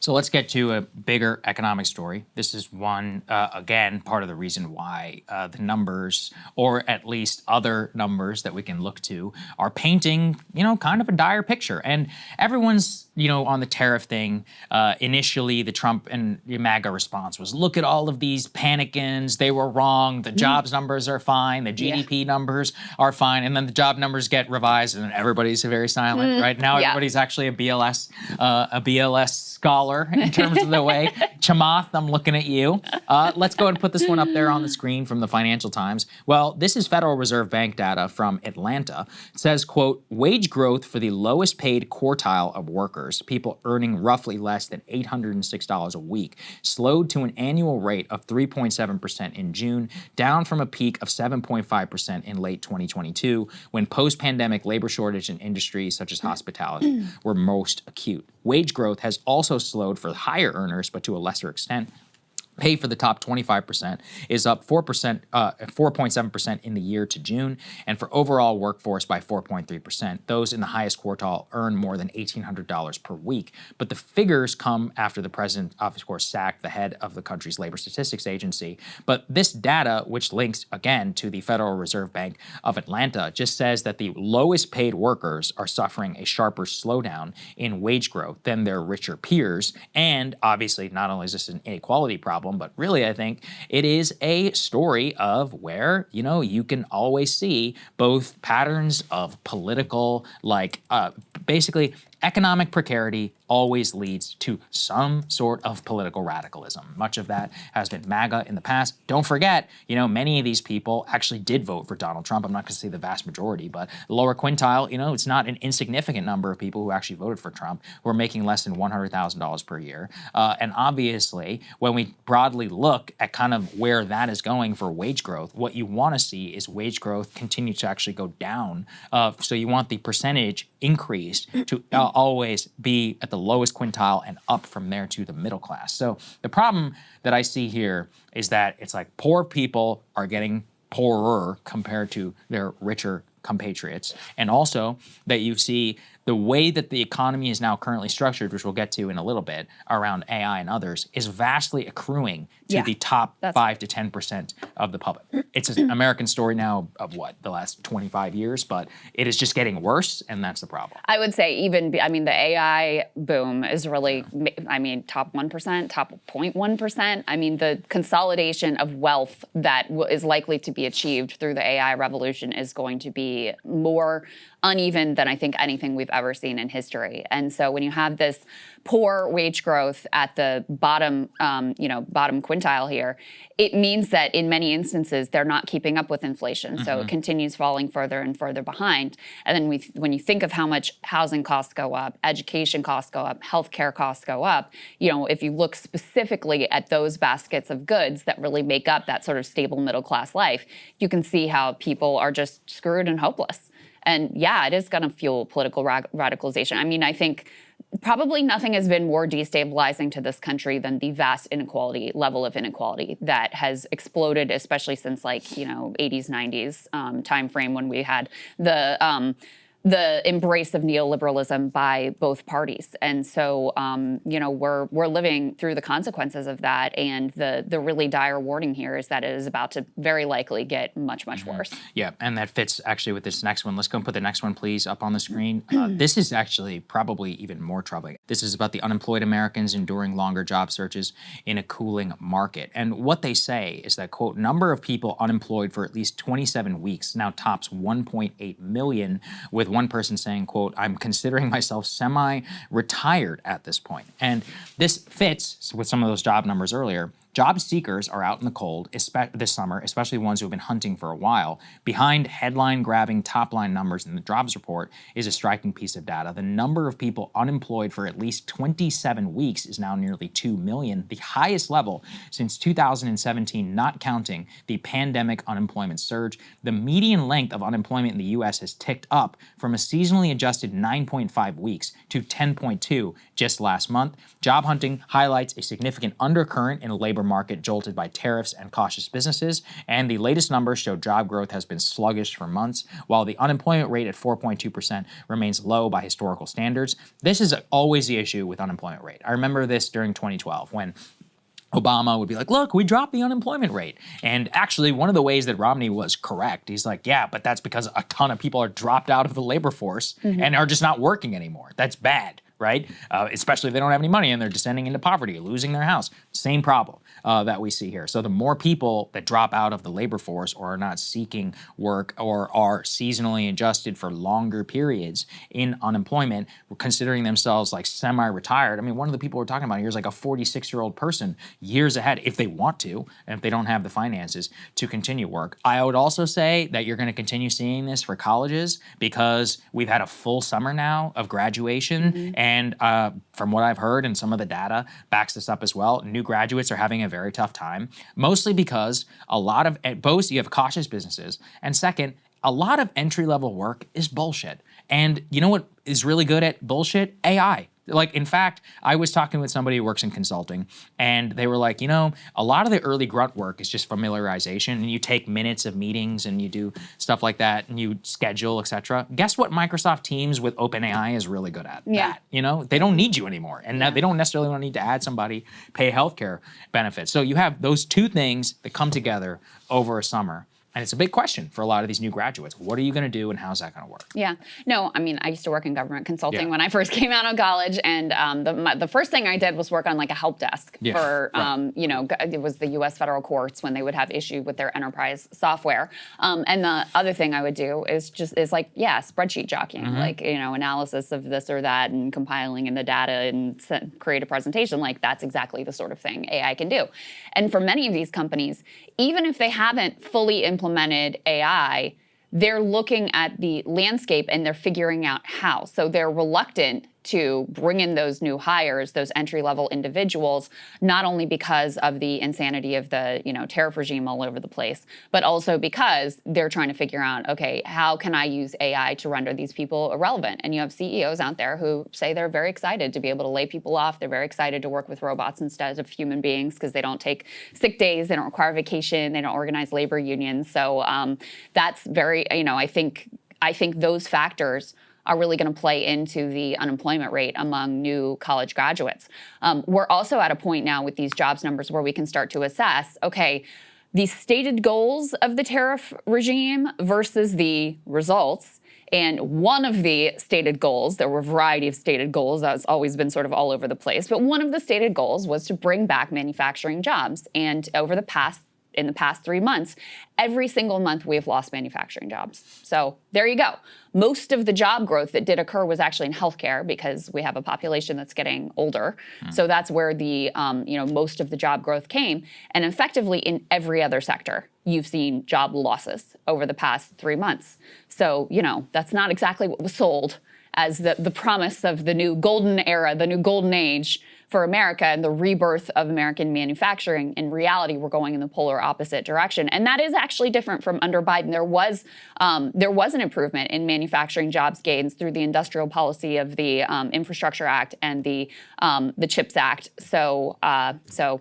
So let's get to a bigger economic story. This is one, again, part of the reason why the numbers, or at least other numbers that we can look to, are painting, kind of a dire picture. And everyone's, on the tariff thing. Initially, the Trump and MAGA response was, look at all of these panicans. They were wrong. The jobs numbers are fine. The GDP numbers are fine. And then the job numbers get revised, and then everybody's very silent. Right now, everybody's actually a BLS scholar in terms of the way. Chamath, I'm looking at you. Let's go and put this one up there on the screen from the Financial Times. Well, this is Federal Reserve Bank data from Atlanta. It says, quote, wage growth for the lowest paid quartile of workers, people earning roughly less than $806 a week, slowed to an annual rate of 3.7% in June, down from a peak of 7.5% in late 2022, when post-pandemic labor shortage in industries such as hospitality were most acute. Wage growth has also slowed for higher earners, but to a lesser extent. Pay for the top 25% is up 4.7% in the year to June, and for overall workforce by 4.3%. Those in the highest quartile earn more than $1,800 per week. But the figures come after the president, of course, sacked the head of the country's labor statistics agency. But this data, which links again to the Federal Reserve Bank of Atlanta, just says that the lowest paid workers are suffering a sharper slowdown in wage growth than their richer peers. And obviously, not only is this an inequality problem, but really, I think it is a story of where, you can always see both patterns of political, basically economic precarity always leads to some sort of political radicalism. Much of that has been MAGA in the past. Don't forget, many of these people actually did vote for Donald Trump. I'm not going to say the vast majority, but the lower quintile, it's not an insignificant number of people who actually voted for Trump who are making less than $100,000 per year. And obviously, when we broadly look at kind of where that is going for wage growth, what you want to see is wage growth continue to actually go down. So you want the percentage increased to always be at the lowest quintile and up from there to the middle class. So the problem that I see here is that it's like poor people are getting poorer compared to their richer compatriots, and also that you see the way that the economy is now currently structured, which we'll get to in a little bit, around AI and others, is vastly accruing to the top 5 to 10% of the public. It's an American story now of the last 25 years, but it is just getting worse, and that's the problem. I would say the AI boom is really, top 1%, top 0.1%. The consolidation of wealth that is likely to be achieved through the AI revolution is going to be more uneven than I think anything we've ever seen in history. And so when you have this poor wage growth at the bottom quintile here, it means that in many instances they're not keeping up with inflation. So it continues falling further and further behind. And then when you think of how much housing costs go up, education costs go up, healthcare costs go up, if you look specifically at those baskets of goods that really make up that sort of stable middle class life, you can see how people are just screwed and hopeless. And yeah, it is going to fuel political radicalization. I think probably nothing has been more destabilizing to this country than the vast level of inequality that has exploded, especially since 80s, 90s time frame when we had the embrace of neoliberalism by both parties. And so, we're living through the consequences of that. And the really dire warning here is that it is about to very likely get much, much worse. Yeah, and that fits actually with this next one. Let's go and put the next one, please, up on the screen. This is actually probably even more troubling. This is about the unemployed Americans enduring longer job searches in a cooling market. And what they say is that, quote, number of people unemployed for at least 27 weeks now tops 1.8 million, with one person saying, quote, I'm considering myself semi-retired at this point. And this fits with some of those job numbers earlier. Job seekers are out in the cold this summer, especially ones who have been hunting for a while. Behind headline-grabbing top-line numbers in the jobs report is a striking piece of data. The number of people unemployed for at least 27 weeks is now nearly 2 million, the highest level since 2017, not counting the pandemic unemployment surge. The median length of unemployment in the U.S. has ticked up from a seasonally adjusted 9.5 weeks to 10.2 just last month. Job hunting highlights a significant undercurrent in labor labor market jolted by tariffs and cautious businesses, and the latest numbers show job growth has been sluggish for months, while the unemployment rate at 4.2% remains low by historical standards. This is always the issue with unemployment rate. I remember this during 2012 when Obama would be like, look, we dropped the unemployment rate. And actually, one of the ways that Romney was correct, he's like, yeah, but that's because a ton of people are dropped out of the labor force and are just not working anymore. That's bad, right? Especially if they don't have any money and they're descending into poverty, losing their house. Same problem that we see here. So the more people that drop out of the labor force or are not seeking work or are seasonally adjusted for longer periods in unemployment, considering themselves like semi-retired. I mean, one of the people we're talking about here is like a 46-year-old person years ahead, if they want to, and if they don't have the finances to continue work. I would also say that you're going to continue seeing this for colleges because we've had a full summer now of graduation. And from what I've heard, and some of the data backs this up as well, new graduates are having a very tough time, mostly because a lot of, both you have cautious businesses, and second, a lot of entry-level work is bullshit. And you know what is really good at bullshit? AI. Like, in fact, I was talking with somebody who works in consulting, and they were like, you know, a lot of the early grunt work is just familiarization, and you take minutes of meetings, and you do stuff like that, and you schedule, etc. Guess what Microsoft Teams with OpenAI is really good at? Yeah. That, you know, they don't need you anymore, and now they don't necessarily want to need to add somebody, pay healthcare benefits. So you have those two things that come together over a summer. And it's a big question for a lot of these new graduates. What are you going to do, and how's that going to work? Yeah. No, I mean, I used to work in government consulting when I first came out of college, and the first thing I did was work on like a help desk for, you know, it was the U.S. federal courts when they would have issue with their enterprise software. And the other thing I would do is spreadsheet jockeying, like, you know, analysis of this or that and compiling in the data and create a presentation. Like, that's exactly the sort of thing AI can do. And for many of these companies, even if they haven't fully implemented AI, they're looking at the landscape and they're figuring out how. So they're reluctant to bring in those new hires, those entry-level individuals, not only because of the insanity of the, you know, tariff regime all over the place, but also because they're trying to figure out, okay, how can I use AI to render these people irrelevant? And you have CEOs out there who say they're very excited to be able to lay people off. They're very excited to work with robots instead of human beings because they don't take sick days, they don't require vacation, they don't organize labor unions. So that's very, you know, I think those factors are really going to play into the unemployment rate among new college graduates. We're also at a point now with these jobs numbers where we can start to assess, okay, the stated goals of the tariff regime versus the results. And one of the stated goals, there were a variety of stated goals, that's always been sort of all over the place, but one of the stated goals was to bring back manufacturing jobs. And in the past 3 months, every single month we have lost manufacturing jobs. So there you go. Most of the job growth that did occur was actually in healthcare because we have a population that's getting older. So that's where the most of the job growth came. And effectively in every other sector, you've seen job losses over the past 3 months. So, you know, that's not exactly what was sold as the promise of the new golden era, the new golden age for America and the rebirth of American manufacturing. In reality, we're going in the polar opposite direction. And that is actually different from under Biden. There was an improvement in manufacturing jobs gains through the industrial policy of the Infrastructure Act and the CHIPS Act. So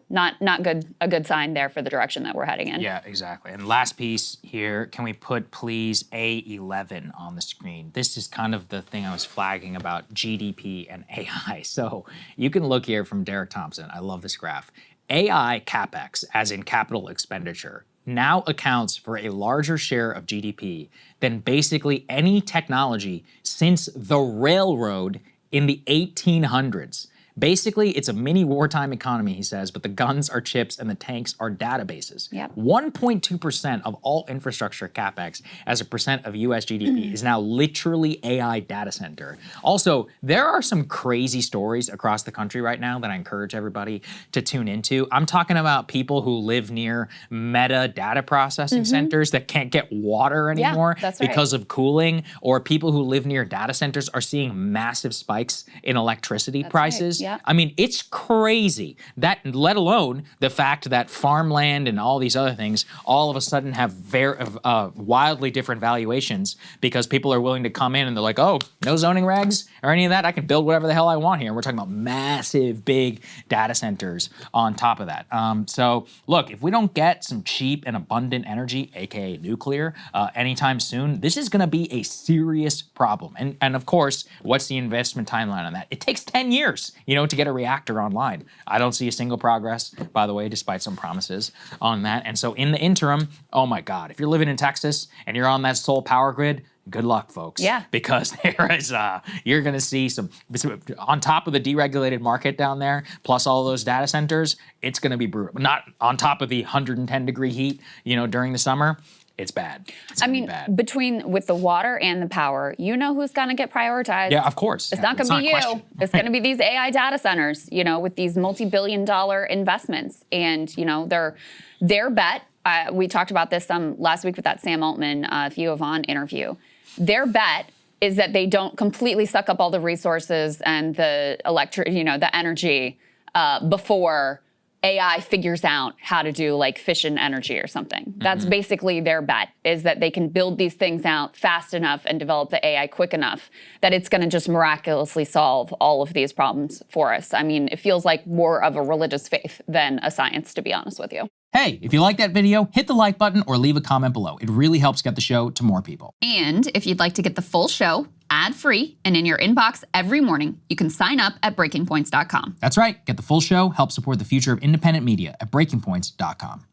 not a good sign there for the direction that we're heading in. Yeah, exactly. And last piece here, can we put please A11 on the screen? This is kind of the thing I was flagging about GDP and AI. So you can look here from Derek Thompson. I love this graph. AI CapEx, as in capital expenditure, now accounts for a larger share of GDP than basically any technology since the railroad in the 1800s. Basically, it's a mini wartime economy, he says, but the guns are chips and the tanks are databases. Yep. 1.2% of all infrastructure capex as a percent of US GDP is now literally AI data center. Also, there are some crazy stories across the country right now that I encourage everybody to tune into. I'm talking about people who live near meta data processing centers that can't get water anymore because of cooling, or people who live near data centers are seeing massive spikes in electricity prices. Right. Yeah. I mean, it's crazy that, let alone the fact that farmland and all these other things all of a sudden have wildly different valuations because people are willing to come in and they're like, oh, no zoning regs or any of that. I can build whatever the hell I want here. And we're talking about massive, big data centers on top of that. So look, if we don't get some cheap and abundant energy, aka nuclear, anytime soon, this is going to be a serious problem. And of course, what's the investment timeline on that? It takes 10 years, to get a reactor online. I don't see a single progress, by the way, despite some promises on that. And so in the interim, oh my God, if you're living in Texas and you're on that sole power grid, good luck, folks. Yeah. Because there is, you're going to see some, on top of the deregulated market down there, plus all those data centers, it's going to be brutal. Not on top of the 110-degree heat, during the summer. It's bad. It's bad. With the water and the power, who's going to get prioritized. Yeah, of course. It's not going to be you. It's going to be these AI data centers, with these multi-billion-dollar investments. And, their bet, we talked about this last week with that Sam Altman, Theo Vaughn interview. Their bet is that they don't completely suck up all the resources and the the energy before AI figures out how to do like fission energy or something. That's basically their bet, is that they can build these things out fast enough and develop the AI quick enough that it's going to just miraculously solve all of these problems for us. I mean, it feels like more of a religious faith than a science, to be honest with you. Hey, if you like that video, hit the like button or leave a comment below. It really helps get the show to more people. And if you'd like to get the full show ad-free and in your inbox every morning, you can sign up at breakingpoints.com. That's right. Get the full show, help support the future of independent media at breakingpoints.com.